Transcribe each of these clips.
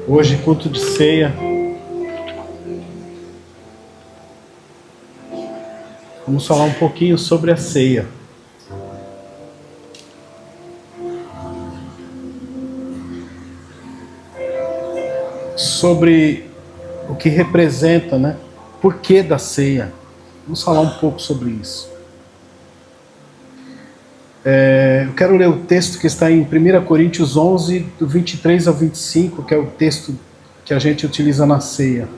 Hoje, culto de ceia. Vamos falar um pouquinho sobre a ceia. Sobre o que representa, né? Por que da ceia? Vamos falar um pouco sobre isso. Eu quero ler o texto que está em 1 Coríntios 11, do 23 ao 25, que é o texto que a gente utiliza na ceia.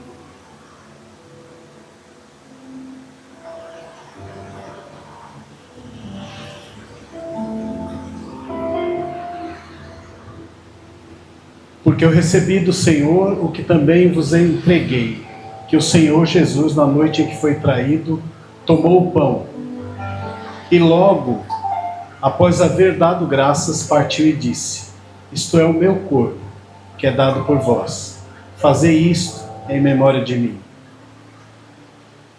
Porque eu recebi do Senhor o que também vos entreguei, que o Senhor Jesus, na noite em que foi traído, tomou o pão, e logo, após haver dado graças, partiu e disse: isto é o meu corpo, que é dado por vós. Fazei isto em memória de mim.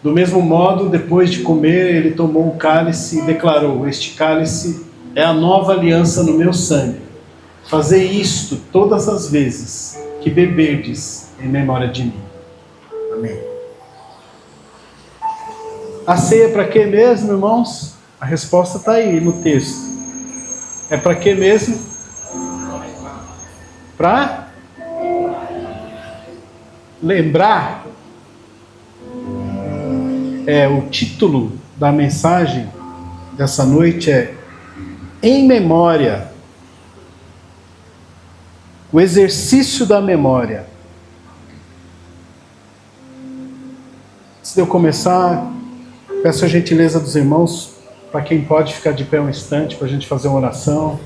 Do mesmo modo, depois de comer, ele tomou o cálice e declarou: este cálice é a nova aliança no meu sangue. Fazei isto todas as vezes que beberdes em memória de mim. Amém. A ceia é para quê mesmo, irmãos? A resposta está aí no texto. É para quê mesmo? Para lembrar. O título da mensagem dessa noite é Em Memória. O exercício da memória. Antes de eu começar, peço a gentileza dos irmãos, para quem pode ficar de pé um instante, para a gente fazer uma oração.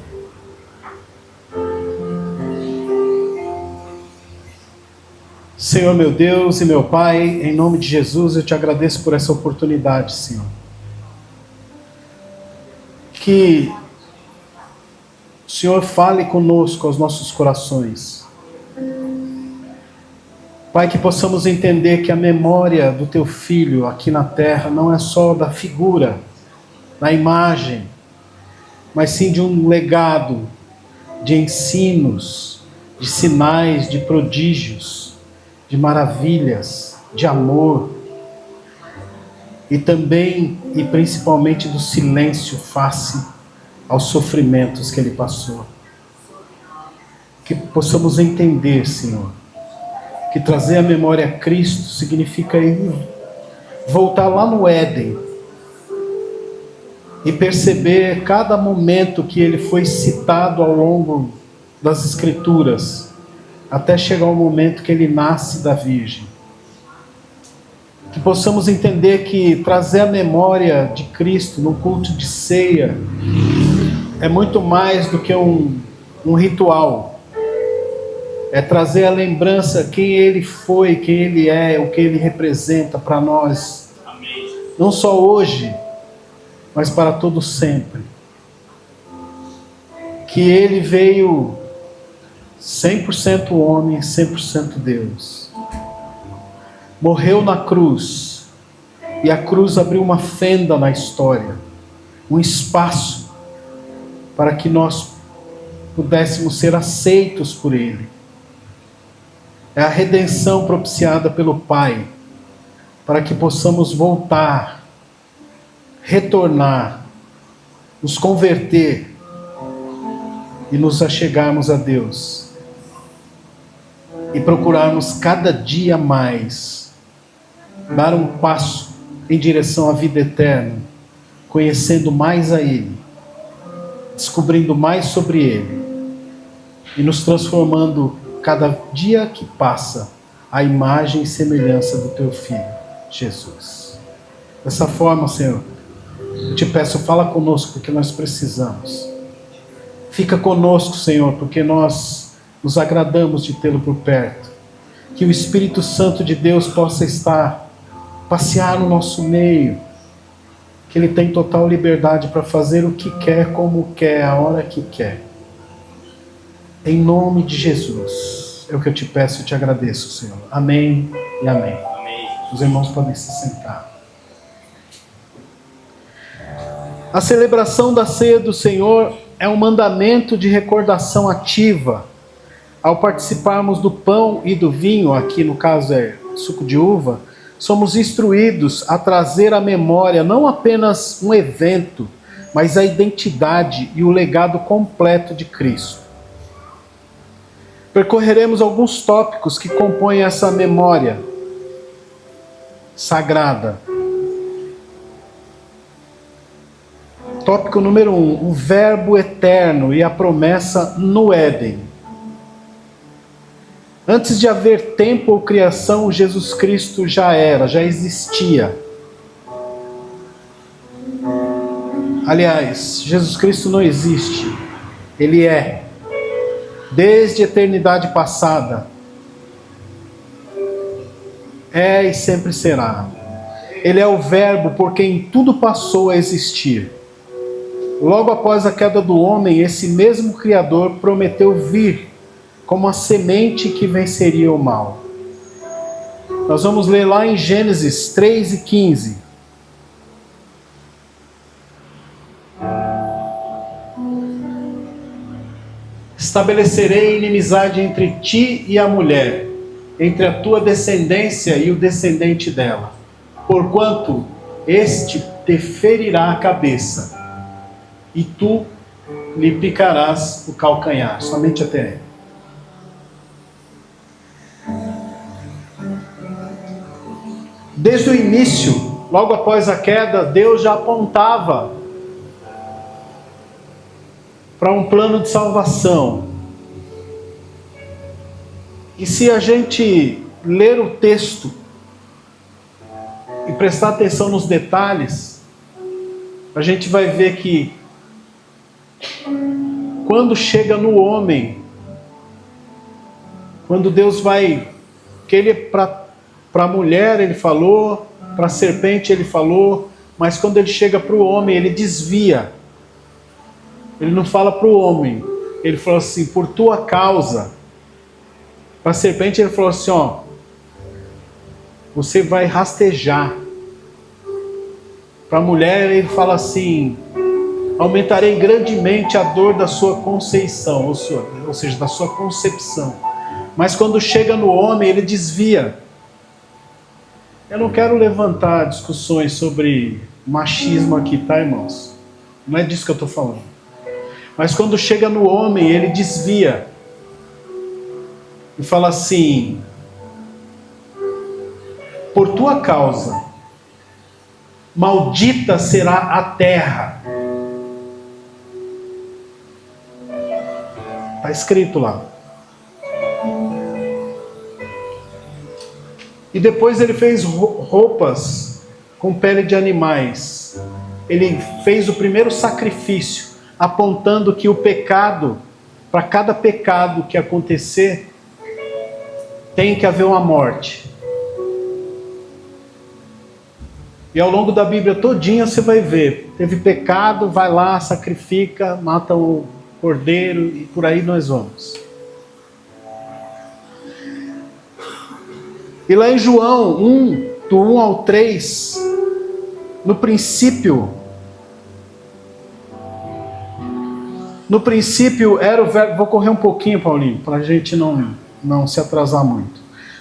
Senhor meu Deus e meu Pai, em nome de Jesus, eu te agradeço por essa oportunidade, Senhor. Que o Senhor fale conosco aos nossos corações. Pai, que possamos entender que a memória do Teu Filho aqui na terra não é só da figura, da imagem, mas sim de um legado de ensinos, de sinais, de prodígios, de maravilhas, de amor, e também e principalmente do silêncio face aos sofrimentos que Ele passou. Que possamos entender, Senhor, que trazer a memória a Cristo significa voltar lá no Éden e perceber cada momento que Ele foi citado ao longo das Escrituras, até chegar ao momento que Ele nasce da Virgem. Que possamos entender que trazer a memória de Cristo no culto de ceia é muito mais do que um ritual. É trazer a lembrança quem Ele foi, quem Ele é, o que Ele representa para nós. Amém. Não só hoje, mas para todo sempre. Que Ele veio 100% homem, 100% Deus. Morreu na cruz, e a cruz abriu uma fenda na história, um espaço para que nós pudéssemos ser aceitos por Ele. É a redenção propiciada pelo Pai, para que possamos voltar, retornar, nos converter e nos achegarmos a Deus. E procurarmos cada dia mais dar um passo em direção à vida eterna, conhecendo mais a Ele, descobrindo mais sobre Ele e nos transformando cada dia que passa à imagem e semelhança do Teu Filho, Jesus. Dessa forma, Senhor, eu te peço, fala conosco, porque nós precisamos. Fica conosco, Senhor, porque nós nos agradamos de tê-lo por perto. Que o Espírito Santo de Deus possa passear no nosso meio. Que Ele tem total liberdade para fazer o que quer, como quer, a hora que quer. Em nome de Jesus, é o que eu te peço e te agradeço, Senhor. Amém e amém. Amém. Os irmãos podem se sentar. A celebração da ceia do Senhor é um mandamento de recordação ativa. Ao participarmos do pão e do vinho, aqui no caso é suco de uva, somos instruídos a trazer à memória não apenas um evento, mas a identidade e o legado completo de Cristo. Percorreremos alguns tópicos que compõem essa memória sagrada. Tópico número 1, o Verbo eterno e a promessa no Éden. Antes de haver tempo ou criação, Jesus Cristo já existia. Aliás, Jesus Cristo não existe, Ele é. Desde a eternidade passada. É e sempre será. Ele é o Verbo por quem tudo passou a existir. Logo após a queda do homem, esse mesmo Criador prometeu vir como a semente que venceria o mal. Nós vamos ler lá em Gênesis 3:15. Estabelecerei inimizade entre ti e a mulher, entre a tua descendência e o descendente dela, porquanto este te ferirá a cabeça, e tu lhe picarás o calcanhar, somente até aí. Desde o início, logo após a queda, Deus já apontava para um plano de salvação. E se a gente ler o texto e prestar atenção nos detalhes, a gente vai ver que quando chega no homem, quando Deus vai, que ele para a mulher ele falou, para a serpente ele falou, mas quando ele chega para o homem ele desvia. Ele não fala para o homem, ele falou assim, por tua causa. Para a serpente ele falou assim, ó, você vai rastejar. Para a mulher ele fala assim, aumentarei grandemente a dor da sua conceição, ou seja, da sua concepção. Mas quando chega no homem ele desvia. Eu não quero levantar discussões sobre machismo aqui, tá, irmãos? Não é disso que eu estou falando. Mas quando chega no homem, ele desvia. E fala assim, por tua causa, maldita será a terra. Está escrito lá. E depois ele fez roupas com pele de animais. Ele fez o primeiro sacrifício, apontando que o pecado, para cada pecado que acontecer, tem que haver uma morte. E ao longo da Bíblia todinha você vai ver, teve pecado, vai lá, sacrifica, mata o cordeiro e por aí nós vamos. E lá em João 1, do 1 ao 3, no princípio era o verbo. Vou correr um pouquinho, Paulinho, para a gente não se atrasar muito.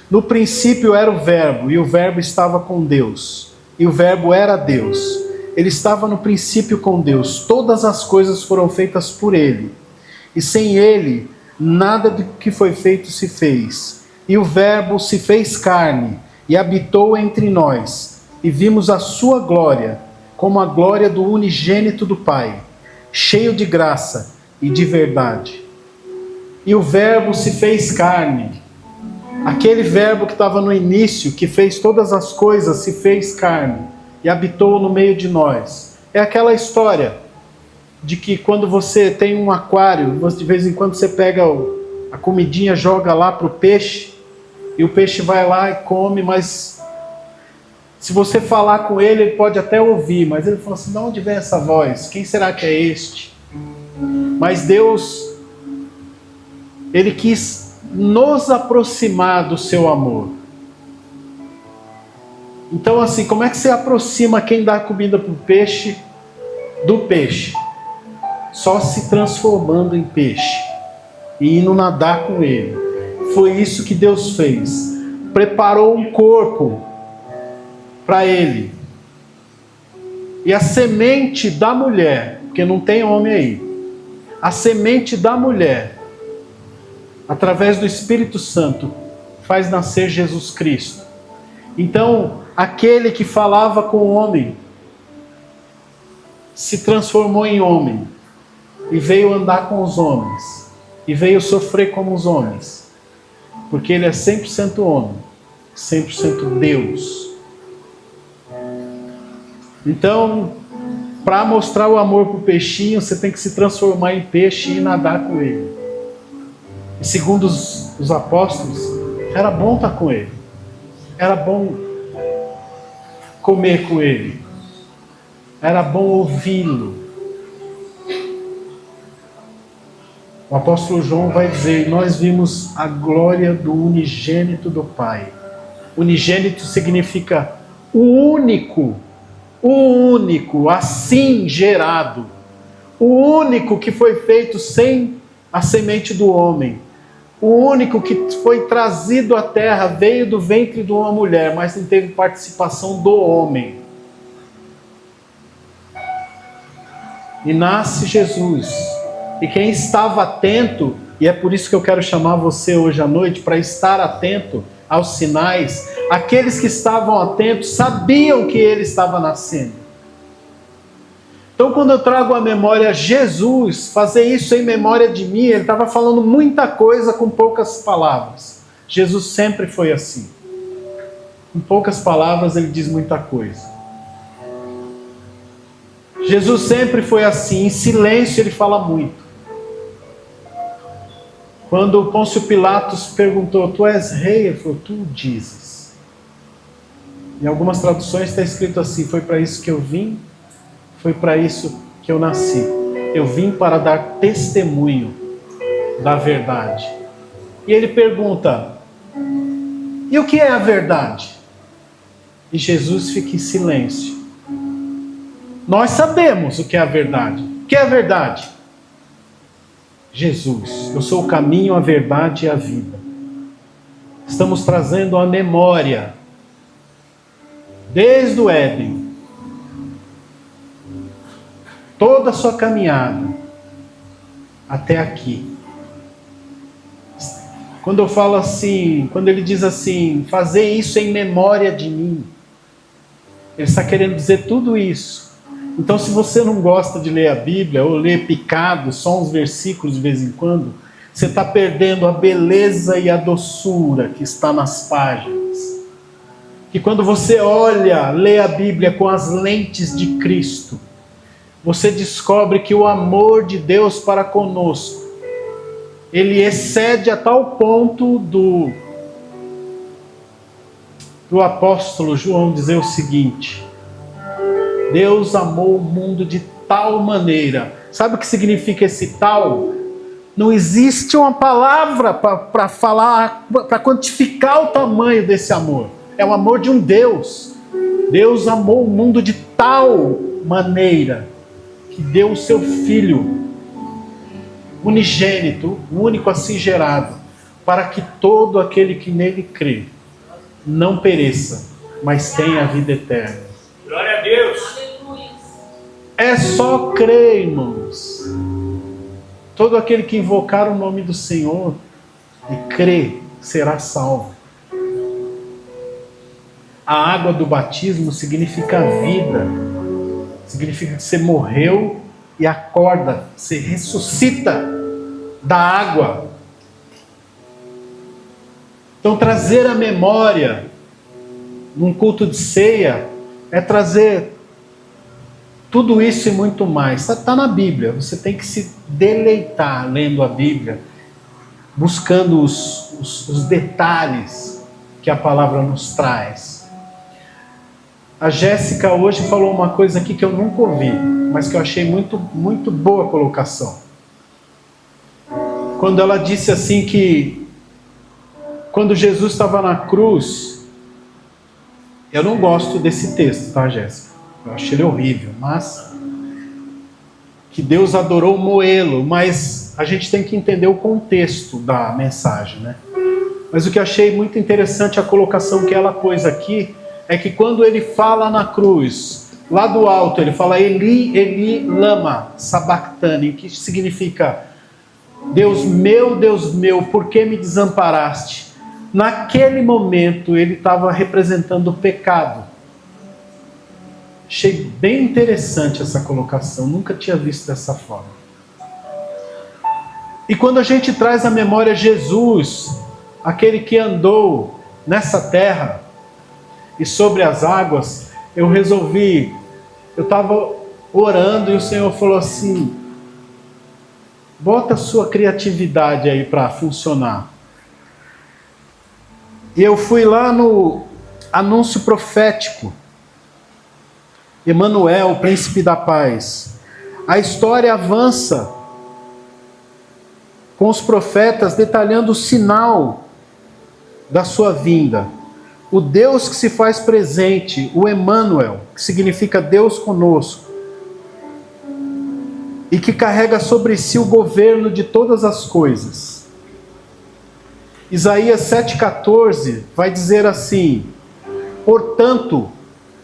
No princípio era o verbo, e o verbo estava com Deus, e o verbo era Deus. Ele estava no princípio com Deus. Todas as coisas foram feitas por ele, e sem ele nada do que foi feito se fez. E o verbo se fez carne e habitou entre nós, e vimos a sua glória, como a glória do unigênito do Pai, cheio de graça e de verdade. E o verbo se fez carne. Aquele verbo que estava no início, que fez todas as coisas, se fez carne e habitou no meio de nós. É aquela história de que quando você tem um aquário, de vez em quando você pega a comidinha, joga lá para o peixe, e o peixe vai lá e come, mas se você falar com ele, ele pode até ouvir, mas ele fala assim, de onde vem essa voz? Quem será que é este? Mas Deus, ele quis nos aproximar do seu amor. Então assim, como é que você aproxima quem dá comida para o peixe do peixe? só se transformando em peixe e indo nadar com ele. Foi isso que Deus fez. Preparou um corpo para ele. E a semente da mulher, porque não tem homem aí, a semente da mulher, através do Espírito Santo, faz nascer Jesus Cristo. Então, aquele que falava com o homem, se transformou em homem, e veio andar com os homens, e veio sofrer como os homens, porque ele é 100% homem, 100% Deus. Então, para mostrar o amor para o peixinho, você tem que se transformar em peixe e nadar com ele. E segundo os apóstolos, era bom estar com ele, era bom comer com ele, era bom ouvi-lo. O apóstolo João vai dizer: nós vimos a glória do unigênito do Pai. Unigênito significa o único, assim gerado, o único que foi feito sem a semente do homem, o único que foi trazido à terra, veio do ventre de uma mulher, mas não teve participação do homem. E nasce Jesus. E quem estava atento, e é por isso que eu quero chamar você hoje à noite, para estar atento aos sinais, aqueles que estavam atentos sabiam que ele estava nascendo. Então, quando eu trago à memória Jesus, fazer isso em memória de mim, ele estava falando muita coisa com poucas palavras. Jesus sempre foi assim. Com poucas palavras ele diz muita coisa. Jesus sempre foi assim, em silêncio ele fala muito. Quando Pôncio Pilatos perguntou: tu és rei? Ele falou: tu dizes. Em algumas traduções está escrito assim: foi para isso que eu vim, foi para isso que eu nasci. Eu vim para dar testemunho da verdade. E ele pergunta: e o que é a verdade? E Jesus fica em silêncio. Nós sabemos o que é a verdade. O que é a verdade? Jesus, eu sou o caminho, a verdade e a vida. Estamos trazendo a memória, desde o Éden, toda a sua caminhada, até aqui. Quando eu falo assim, quando ele diz assim, fazer isso em memória de mim, ele está querendo dizer tudo isso. Então, se você não gosta de ler a Bíblia, ou ler picado, só uns versículos de vez em quando, você está perdendo a beleza e a doçura que está nas páginas. Que quando você olha, lê a Bíblia com as lentes de Cristo, você descobre que o amor de Deus para conosco, ele excede a tal ponto do apóstolo João dizer o seguinte: Deus amou o mundo de tal maneira. Sabe o que significa esse tal? Não existe uma palavra para falar, para quantificar o tamanho desse amor. É o amor de um Deus. Deus amou o mundo de tal maneira que deu o seu Filho unigênito, o único assim gerado, para que todo aquele que nele crê não pereça, mas tenha a vida eterna. Glória a Deus! É só crer, irmãos. Todo aquele que invocar o nome do Senhor e crer será salvo. A água do batismo significa vida. Significa que você morreu e acorda, você ressuscita da água. Então, trazer a memória num culto de ceia é trazer tudo isso e muito mais. Está na Bíblia. Você tem que se deleitar lendo a Bíblia, buscando os detalhes que a palavra nos traz. A Jéssica hoje falou uma coisa aqui que eu nunca ouvi, mas que eu achei muito, muito boa a colocação. Quando ela disse assim que quando Jesus estava na cruz, eu não gosto desse texto, tá, Jéssica? Eu achei ele horrível, mas que Deus adorou moê-lo, mas a gente tem que entender o contexto da mensagem, né? Mas o que achei muito interessante a colocação que ela pôs aqui, é que quando ele fala na cruz, lá do alto, ele fala Eli, Eli, lama sabachthani, que significa Deus meu, por que me desamparaste? Naquele momento ele estava representando o pecado. Achei bem interessante essa colocação, nunca tinha visto dessa forma. E quando a gente traz à memória Jesus, aquele que andou nessa terra e sobre as águas, eu estava orando e o Senhor falou assim, bota a sua criatividade aí para funcionar. E eu fui lá no anúncio profético, Emanuel, príncipe da paz. A história avança com os profetas detalhando o sinal da sua vinda. O Deus que se faz presente, o Emanuel, que significa Deus conosco, e que carrega sobre si o governo de todas as coisas. Isaías 7,14 vai dizer assim, portanto,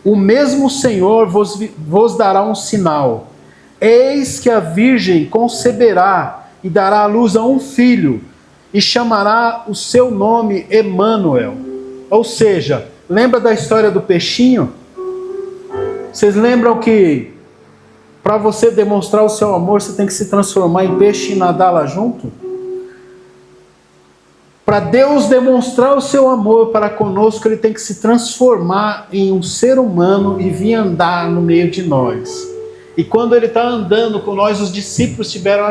o mesmo Senhor vos dará um sinal. Eis que a virgem conceberá e dará à luz a um filho, e chamará o seu nome Emanuel. Ou seja, lembra da história do peixinho? Vocês lembram que para você demonstrar o seu amor, você tem que se transformar em peixe e nadar lá junto? Para Deus demonstrar o seu amor para conosco, Ele tem que se transformar em um ser humano e vir andar no meio de nós. E quando Ele está andando com nós, os discípulos tiveram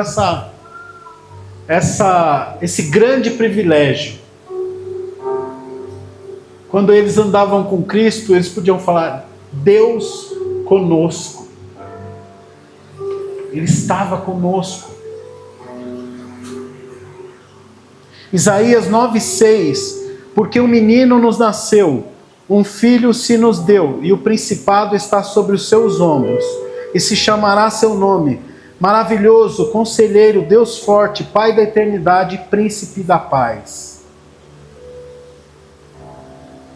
esse grande privilégio. Quando eles andavam com Cristo, eles podiam falar, Deus conosco. Ele estava conosco. Isaías 9,6, porque um menino nos nasceu, um filho se nos deu, e o principado está sobre os seus ombros, e se chamará seu nome, maravilhoso, conselheiro, Deus forte, Pai da eternidade, príncipe da paz.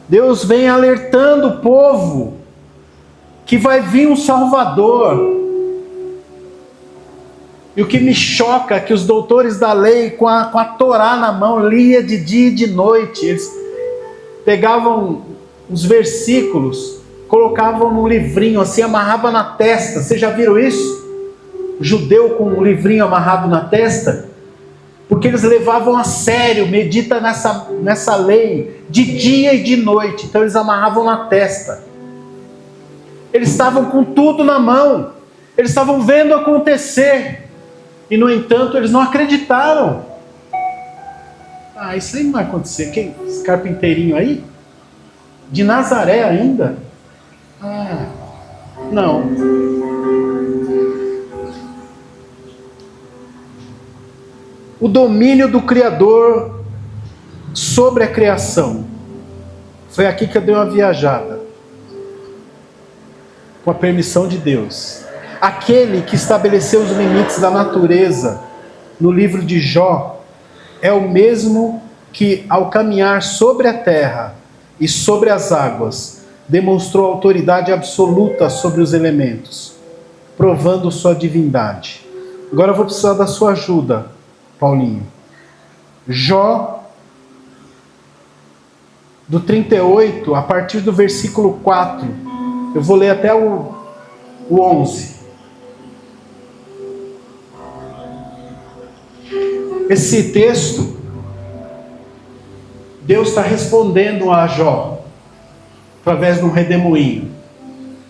Deus vem alertando o povo que vai vir um Salvador. E o que me choca é que os doutores da lei, com a Torá na mão, lia de dia e de noite. Eles pegavam os versículos, colocavam num livrinho, assim, amarrava na testa. Vocês já viram isso? Judeu com um livrinho amarrado na testa? Porque eles levavam a sério, medita nessa lei, de dia e de noite. Então eles amarravam na testa. Eles estavam com tudo na mão. Eles estavam vendo acontecer. E, no entanto, eles não acreditaram. Ah, isso aí não vai acontecer. Quem? Esse carpinteirinho aí? De Nazaré ainda? Ah, não. O domínio do Criador sobre a criação. Foi aqui que eu dei uma viajada. Com a permissão de Deus. Aquele que estabeleceu os limites da natureza no livro de Jó é o mesmo que, ao caminhar sobre a terra e sobre as águas, demonstrou autoridade absoluta sobre os elementos, provando sua divindade. Agora eu vou precisar da sua ajuda, Paulinho. Jó, do 38, a partir do versículo 4, eu vou ler até o 11. Esse texto, Deus está respondendo a Jó, através de um redemoinho.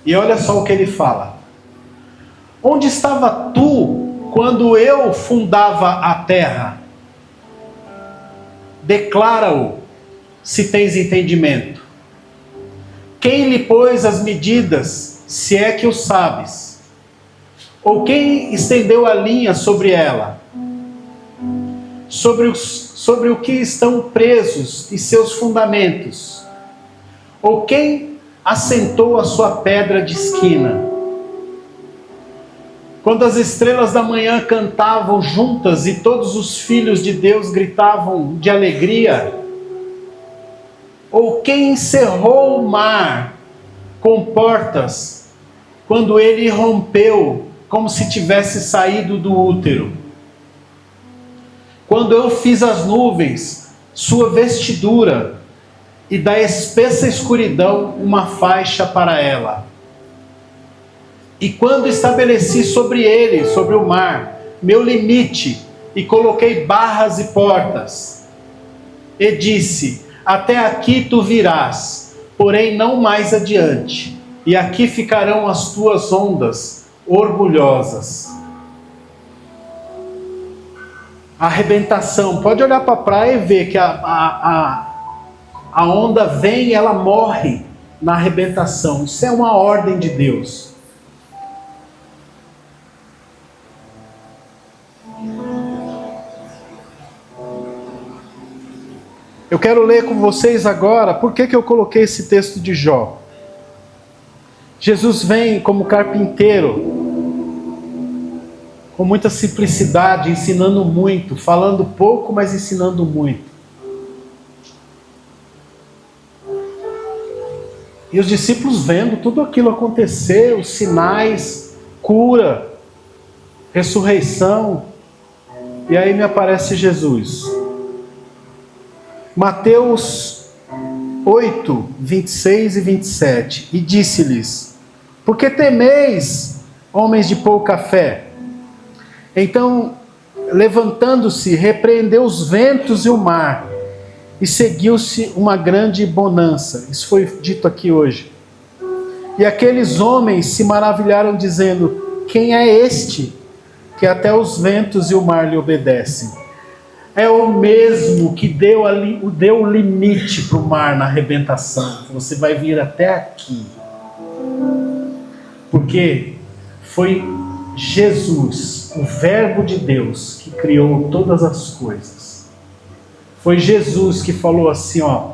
E olha só o que ele fala. Onde estava tu quando eu fundava a terra? Declara-o, se tens entendimento. Quem lhe pôs as medidas, se é que o sabes? Ou quem estendeu a linha sobre ela? Sobre o que estão presos e seus fundamentos? Ou quem assentou a sua pedra de esquina? Quando as estrelas da manhã cantavam juntas e todos os filhos de Deus gritavam de alegria? Ou quem encerrou o mar com portas quando ele rompeu como se tivesse saído do útero? Quando eu fiz as nuvens sua vestidura e da espessa escuridão uma faixa para ela? E quando estabeleci sobre ele, sobre o mar, meu limite, e coloquei barras e portas, e disse: até aqui tu virás, porém não mais adiante, e aqui ficarão as tuas ondas orgulhosas. A arrebentação, pode olhar para a praia e ver que a onda vem e ela morre na arrebentação. Isso é uma ordem de Deus. Eu quero ler com vocês agora, por que eu coloquei esse texto de Jó. Jesus vem como carpinteiro, com muita simplicidade, ensinando muito, falando pouco, mas ensinando muito. E os discípulos vendo tudo aquilo acontecer, os sinais, cura, ressurreição, e aí me aparece Jesus. Mateus 8, 26 e 27. E disse-lhes: por que temeis, homens de pouca fé? Então, levantando-se, repreendeu os ventos e o mar, e seguiu-se uma grande bonança. Isso foi dito aqui hoje. E aqueles homens se maravilharam, dizendo: quem é este, que até os ventos e o mar lhe obedecem? É o mesmo que deu o limite para o mar na arrebentação. Você vai vir até aqui. Porque foi Jesus, o Verbo de Deus, que criou todas as coisas. Foi Jesus que falou assim, ó: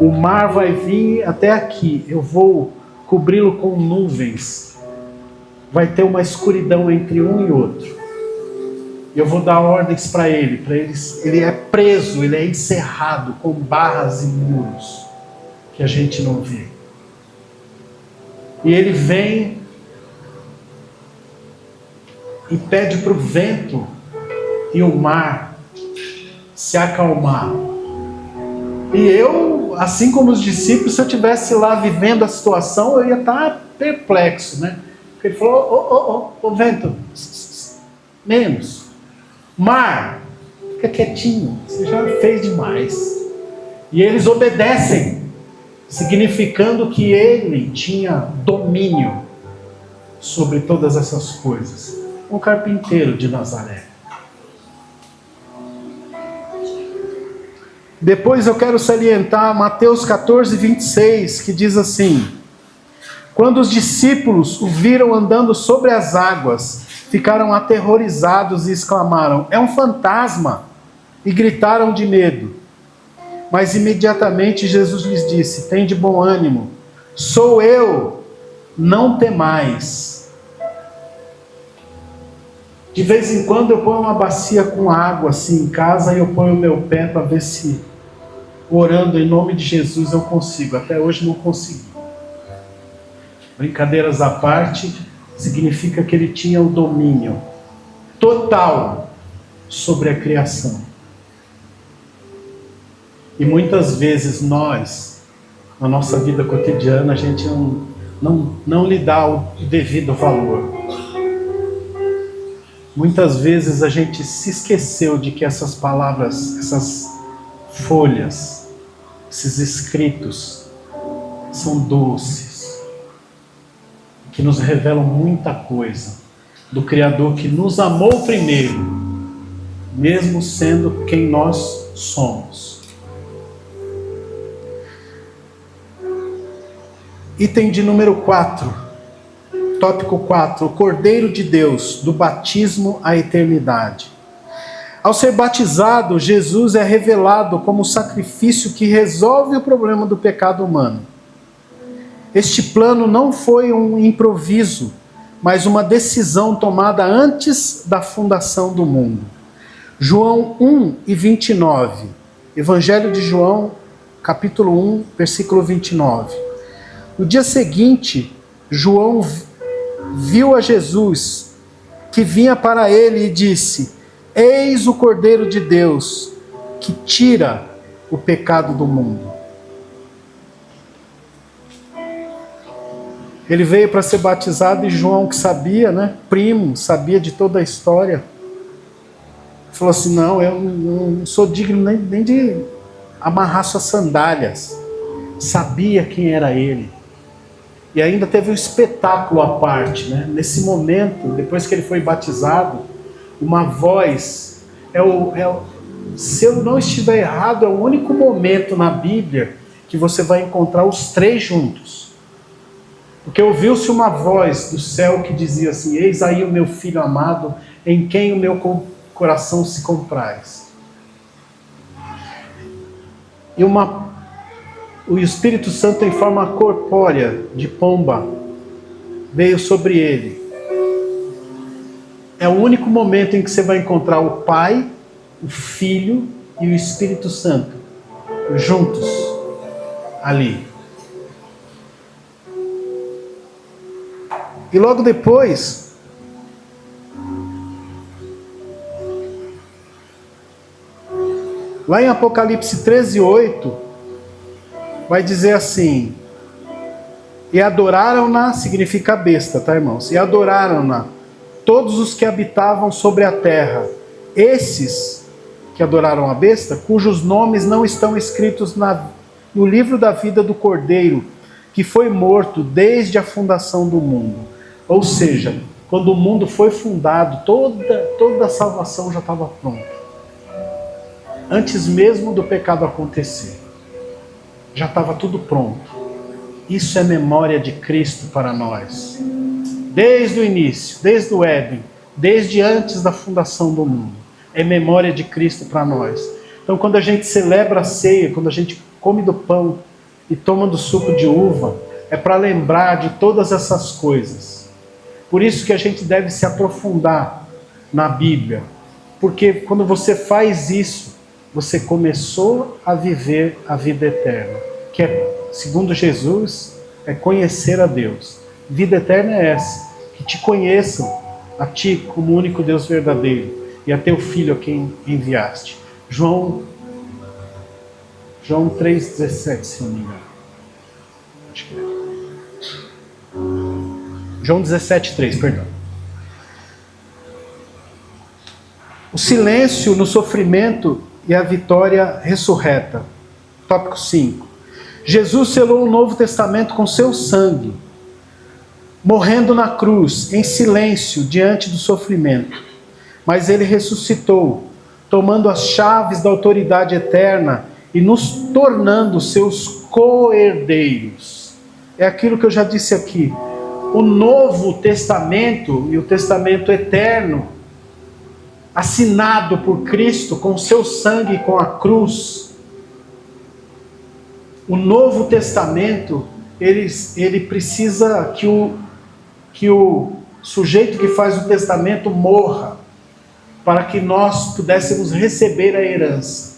o mar vai vir até aqui, eu vou cobri-lo com nuvens. Vai ter uma escuridão entre um e outro. Eu vou dar ordens para ele. Ele é preso, ele é encerrado com barras e muros que a gente não vê. E ele vem e pede para o vento e o mar se acalmar. E eu, assim como os discípulos, se eu estivesse lá vivendo a situação, eu ia estar perplexo, né? Porque ele falou: ô vento, menos. Mar, fica quietinho, você já fez demais. E eles obedecem, significando que ele tinha domínio sobre todas essas coisas. Um carpinteiro de Nazaré. Depois eu quero salientar Mateus 14, 26, que diz assim: quando os discípulos o viram andando sobre as águas, ficaram aterrorizados e exclamaram: é um fantasma! E gritaram de medo. Mas imediatamente Jesus lhes disse: tende bom ânimo, sou eu, não temais. De vez em quando eu ponho uma bacia com água assim em casa e eu ponho o meu pé para ver se, orando em nome de Jesus, eu consigo. Até hoje não consegui. Brincadeiras à parte, significa que ele tinha o domínio total sobre a criação. E muitas vezes nós, na nossa vida cotidiana, a gente não lhe dá o devido valor. Muitas vezes a gente se esqueceu de que essas palavras, essas folhas, esses escritos são doces, que nos revelam muita coisa do Criador que nos amou primeiro, mesmo sendo quem nós somos. Item de número 4. Tópico 4, o Cordeiro de Deus, do batismo à eternidade. Ao ser batizado, Jesus é revelado como o sacrifício que resolve o problema do pecado humano. Este plano não foi um improviso, mas uma decisão tomada antes da fundação do mundo. João 1:29. Evangelho de João, capítulo 1, versículo 29. No dia seguinte, João viu a Jesus, que vinha para ele, e disse: Eis o Cordeiro de Deus, que tira o pecado do mundo. Ele veio para ser batizado e João, que sabia, primo, sabia de toda a história, falou assim: não, eu não sou digno nem de amarrar suas sandálias. Sabia quem era ele. E ainda teve um espetáculo à parte, Nesse momento, depois que ele foi batizado, uma voz, se eu não estiver errado, é o único momento na Bíblia que você vai encontrar os três juntos. Porque ouviu-se uma voz do céu que dizia assim: eis aí o meu filho amado, em quem o meu coração se compraz. E o Espírito Santo, em forma corpórea de pomba, veio sobre ele. É o único momento em que você vai encontrar o Pai, o Filho e o Espírito Santo juntos ali. E logo depois, lá em Apocalipse 13:8, vai dizer assim: e adoraram-na, significa besta, tá, irmãos? E adoraram-na todos os que habitavam sobre a terra, esses que adoraram a besta, cujos nomes não estão escritos no livro da vida do Cordeiro, que foi morto desde a fundação do mundo. Ou seja, quando o mundo foi fundado, toda a salvação já estava pronta. Antes mesmo do pecado acontecer, já estava tudo pronto. Isso é memória de Cristo para nós. Desde o início, desde o Éden, desde antes da fundação do mundo. É memória de Cristo para nós. Então, quando a gente celebra a ceia, quando a gente come do pão e toma do suco de uva, é para lembrar de todas essas coisas. Por isso que a gente deve se aprofundar na Bíblia. Porque quando você faz isso, você começou a viver a vida eterna, que é, segundo Jesus, é conhecer a Deus. Vida eterna é essa, que te conheçam a ti como o único Deus verdadeiro e a teu Filho a quem enviaste. João 3,17, se não me engano. Acho que é. João 17,3, perdão. O silêncio no sofrimento e a vitória ressurreta. Tópico 5. Jesus selou o Novo Testamento com seu sangue, morrendo na cruz, em silêncio, diante do sofrimento. Mas ele ressuscitou, tomando as chaves da autoridade eterna e nos tornando seus co-herdeiros. É aquilo que eu já disse aqui. O Novo Testamento e o Testamento eterno, assinado por Cristo com seu sangue e com a cruz. O Novo Testamento, ele precisa que o sujeito que faz o testamento morra, para que nós pudéssemos receber a herança.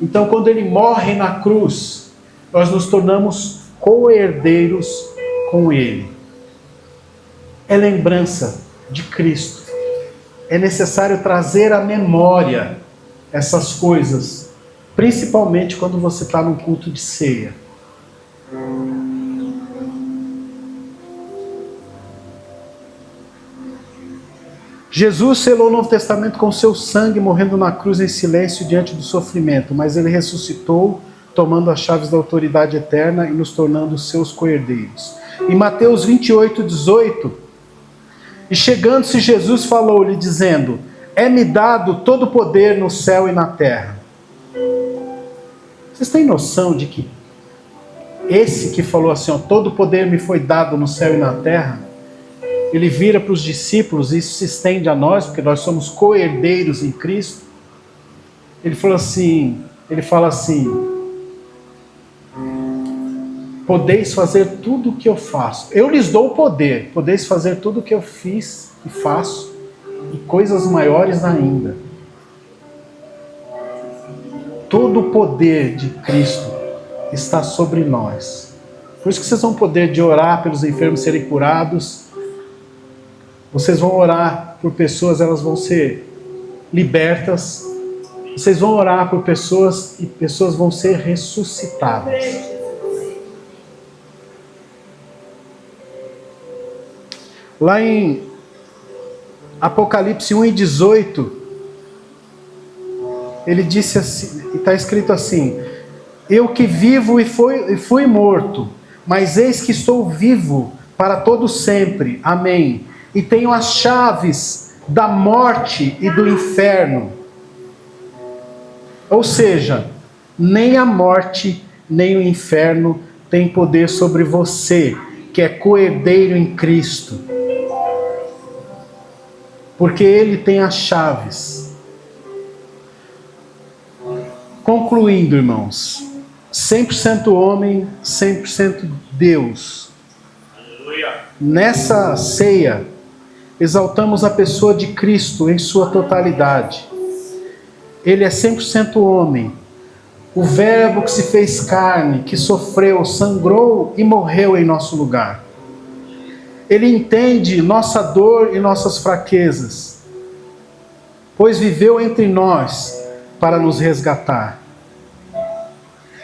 Então, quando ele morre na cruz, nós nos tornamos co-herdeiros com ele. É lembrança de Cristo. É necessário trazer à memória essas coisas, principalmente quando você está num culto de ceia. Jesus selou o Novo Testamento com seu sangue, morrendo na cruz em silêncio diante do sofrimento, mas ele ressuscitou, tomando as chaves da autoridade eterna e nos tornando seus co-herdeiros. Em Mateus 28:18, e chegando-se Jesus falou-lhe, dizendo: é-me dado todo o poder no céu e na terra. Vocês têm noção de que esse que falou assim, todo o poder me foi dado no céu e na terra, ele vira para os discípulos, e isso se estende a nós, porque nós somos co-herdeiros em Cristo. Ele fala assim, podeis fazer tudo o que eu faço. Eu lhes dou o poder, podeis fazer tudo o que eu fiz e faço, e coisas maiores ainda. Todo o poder de Cristo está sobre nós. Por isso que vocês vão poder de orar pelos enfermos serem curados. Vocês vão orar por pessoas, elas vão ser libertas. Vocês vão orar por pessoas e pessoas vão ser ressuscitadas. Lá em Apocalipse 1:18, ele disse assim, está escrito assim: eu que vivo e fui morto, mas eis que estou vivo para todo sempre. Amém. E tenho as chaves da morte e do inferno. Ou seja, nem a morte, nem o inferno tem poder sobre você, que é coerdeiro em Cristo. Porque Ele tem as chaves. Concluindo, irmãos, 100% homem, 100% Deus. Aleluia. Nessa ceia, exaltamos a pessoa de Cristo em sua totalidade. Ele é 100% homem. O Verbo que se fez carne, que sofreu, sangrou e morreu em nosso lugar. Ele entende nossa dor e nossas fraquezas, pois viveu entre nós para nos resgatar.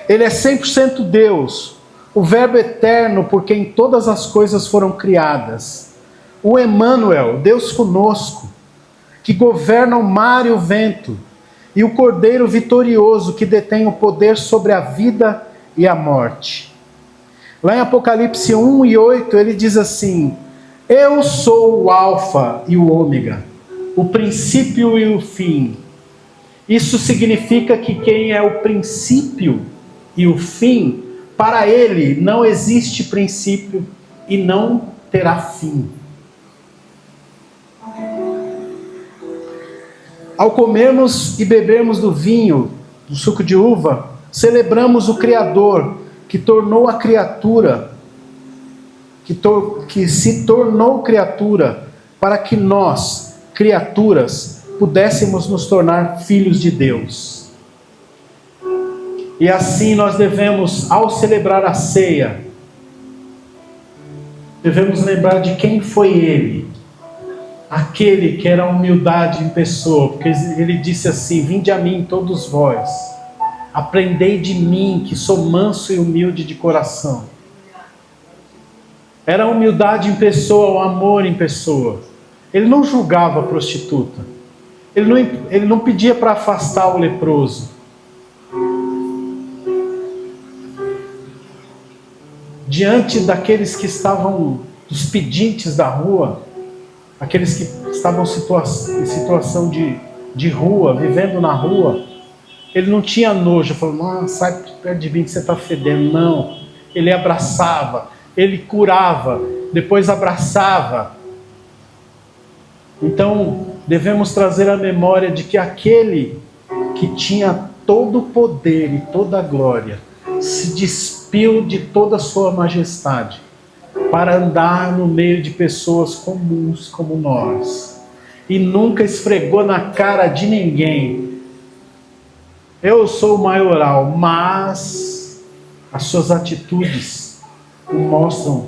Ele é 100% Deus, o Verbo eterno por quem todas as coisas foram criadas. O Emmanuel, Deus conosco, que governa o mar e o vento, e o Cordeiro vitorioso que detém o poder sobre a vida e a morte. Lá em Apocalipse 1:8 ele diz assim: eu sou o Alfa e o Ômega, o princípio e o fim. Isso significa que quem é o princípio e o fim, para ele não existe princípio e não terá fim. Ao comermos e bebermos do vinho, do suco de uva, celebramos o Criador, que tornou a criatura, que se tornou criatura, para que nós, criaturas, pudéssemos nos tornar filhos de Deus. E assim nós devemos, ao celebrar a ceia, devemos lembrar de quem foi Ele. Aquele que era a humildade em pessoa, porque Ele disse assim: vinde a mim todos vós, aprendei de mim, que sou manso e humilde de coração. Era a humildade em pessoa, o amor em pessoa. Ele não julgava a prostituta. Ele não pedia para afastar o leproso. Diante daqueles que estavam, dos pedintes da rua, aqueles que estavam em situação de rua, vivendo na rua, ele não tinha nojo, falou: sai perto de mim que você está fedendo. Não, ele abraçava, ele curava, depois abraçava. Então, devemos trazer a memória de que aquele que tinha todo o poder e toda a glória, se despiu de toda a sua majestade, para andar no meio de pessoas comuns como nós, e nunca esfregou na cara de ninguém: eu sou o maioral, mas as suas atitudes o mostram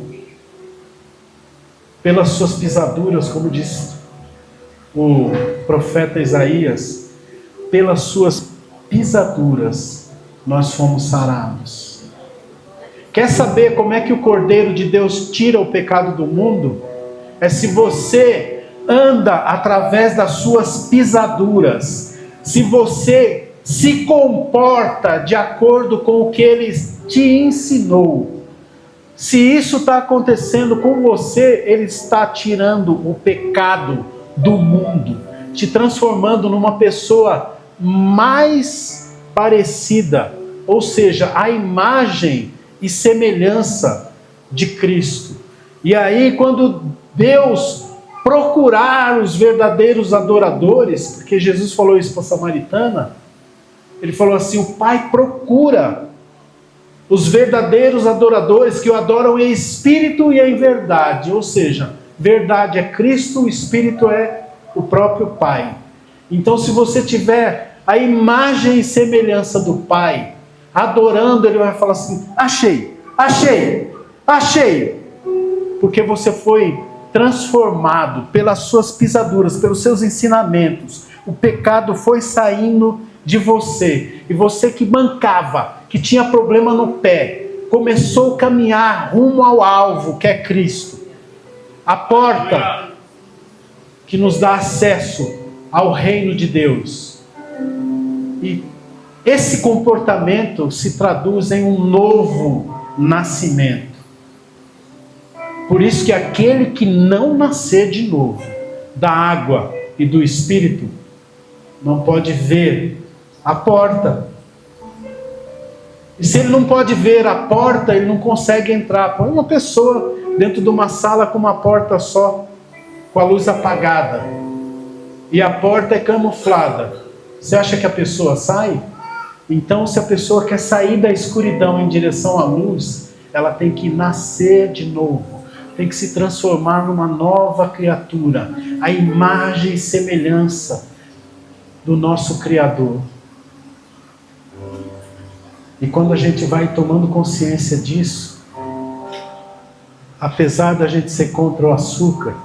pelas suas pisaduras, como diz o profeta Isaías, pelas suas pisaduras nós fomos sarados. Quer saber como é que o Cordeiro de Deus tira o pecado do mundo? É se você anda através das suas pisaduras, se você se comporta de acordo com o que Ele te ensinou. Se isso está acontecendo com você, Ele está tirando o pecado do mundo, te transformando numa pessoa mais parecida, ou seja, a imagem e semelhança de Cristo. E aí, quando Deus procurar os verdadeiros adoradores, porque Jesus falou isso para a samaritana, Ele falou assim: o Pai procura Os verdadeiros adoradores que o adoram em espírito e em verdade. Ou seja, verdade é Cristo, o espírito é o próprio Pai. Então, se você tiver a imagem e semelhança do Pai, adorando, Ele vai falar assim: achei, achei, achei. Porque você foi transformado pelas suas pisaduras, pelos seus ensinamentos. O pecado foi saindo de você. E você que mancava, que tinha problema no pé, começou a caminhar rumo ao alvo, que é Cristo. A porta que nos dá acesso ao reino de Deus. E esse comportamento se traduz em um novo nascimento. Por isso que aquele que não nascer de novo, da água e do Espírito, não pode ver a porta. E se ele não pode ver a porta, ele não consegue entrar. Põe uma pessoa dentro de uma sala com uma porta só, com a luz apagada, e a porta é camuflada. Você acha que a pessoa sai? Então, se a pessoa quer sair da escuridão em direção à luz, ela tem que nascer de novo. Tem que se transformar numa nova criatura, a imagem e semelhança do nosso Criador. E quando a gente vai tomando consciência disso, apesar da gente ser contra o açúcar,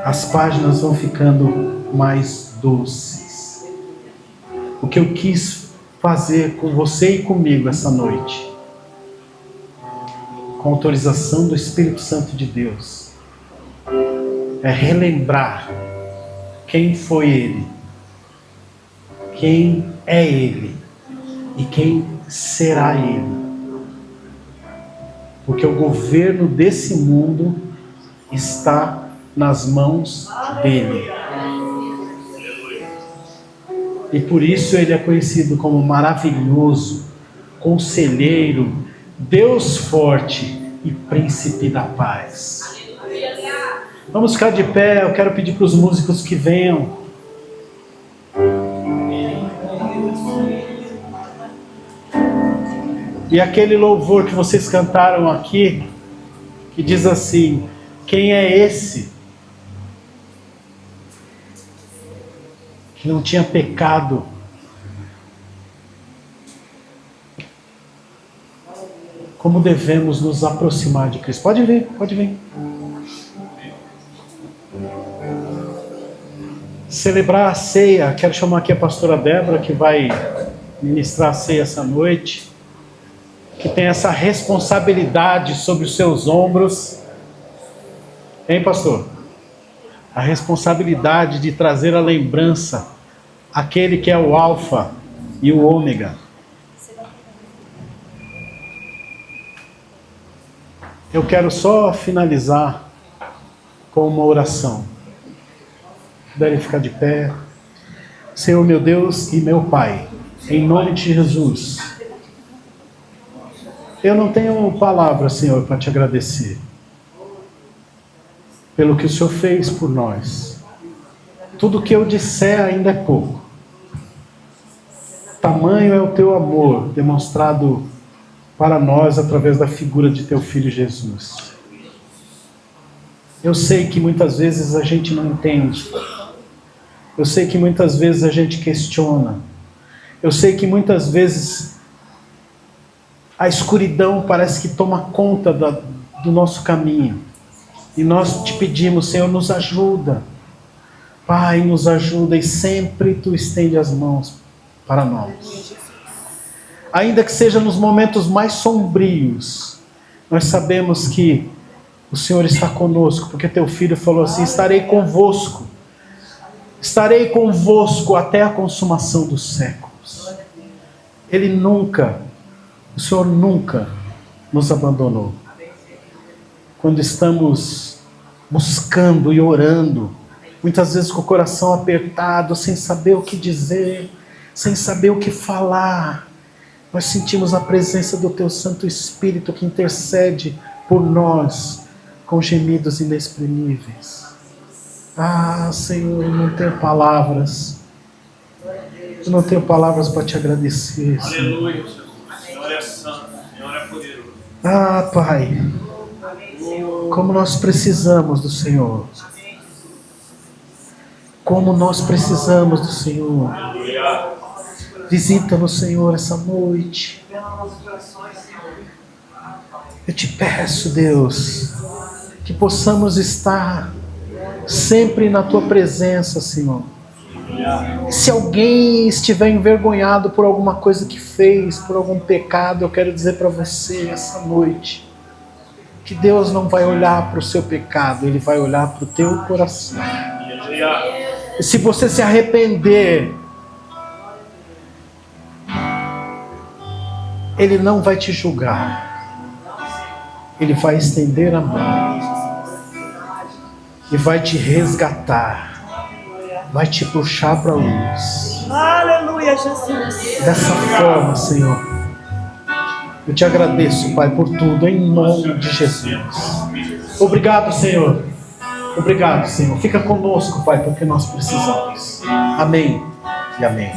as páginas vão ficando mais doces. O que eu quis fazer com você e comigo essa noite, com autorização do Espírito Santo de Deus, é relembrar quem foi Ele, quem é Ele e quem será Ele. Porque o governo desse mundo está nas mãos dele. E por isso Ele é conhecido como maravilhoso, conselheiro, Deus forte e príncipe da paz. Vamos ficar de pé. Eu quero pedir para os músicos que venham. E aquele louvor que vocês cantaram aqui, que diz assim: quem é esse que não tinha pecado? Como devemos nos aproximar de Cristo? Pode vir, pode vir. Celebrar a ceia. Quero chamar aqui a pastora Débora, que vai ministrar a ceia essa noite, que tem essa responsabilidade sobre os seus ombros. Hein, pastor? A responsabilidade de trazer a lembrança, aquele que é o alfa e o ômega. Eu quero só finalizar com uma oração. Puderem ficar de pé. Senhor meu Deus e meu Pai, em nome de Jesus, eu não tenho palavras, Senhor, para te agradecer pelo que o Senhor fez por nós. Tudo que eu disser ainda é pouco. Tamanho é o teu amor demonstrado para nós através da figura de teu Filho Jesus. Eu sei que muitas vezes a gente não entende. Eu sei que muitas vezes a gente questiona. Eu sei que muitas vezes a escuridão parece que toma conta do nosso caminho. E nós te pedimos, Senhor, nos ajuda. Pai, nos ajuda, e sempre Tu estende as mãos para nós. Ainda que seja nos momentos mais sombrios, nós sabemos que o Senhor está conosco, porque Teu Filho falou assim: estarei convosco até a consumação dos séculos. O Senhor nunca nos abandonou. Quando estamos buscando e orando, muitas vezes com o coração apertado, sem saber o que dizer, sem saber o que falar, nós sentimos a presença do Teu Santo Espírito que intercede por nós com gemidos inexprimíveis. Ah, Senhor, eu não tenho palavras. Eu não tenho palavras para Te agradecer, Senhor. Senhor é santo, Senhor é poderoso. Ah, Pai, como nós precisamos do Senhor. Como nós precisamos do Senhor. Aleluia. Visita-nos, Senhor, essa noite. Eu te peço, Deus, que possamos estar sempre na Tua presença, Senhor. Se alguém estiver envergonhado por alguma coisa que fez, por algum pecado, eu quero dizer para você essa noite que Deus não vai olhar para o seu pecado, Ele vai olhar para o teu coração. E se você se arrepender, Ele não vai te julgar. Ele vai estender a mão e vai te resgatar. Vai te puxar para a luz. Aleluia, Jesus. Dessa forma, Senhor, eu te agradeço, Pai, por tudo, em nome de Jesus. Obrigado, Senhor. Obrigado, Senhor. Fica conosco, Pai, porque nós precisamos. Amém e amém.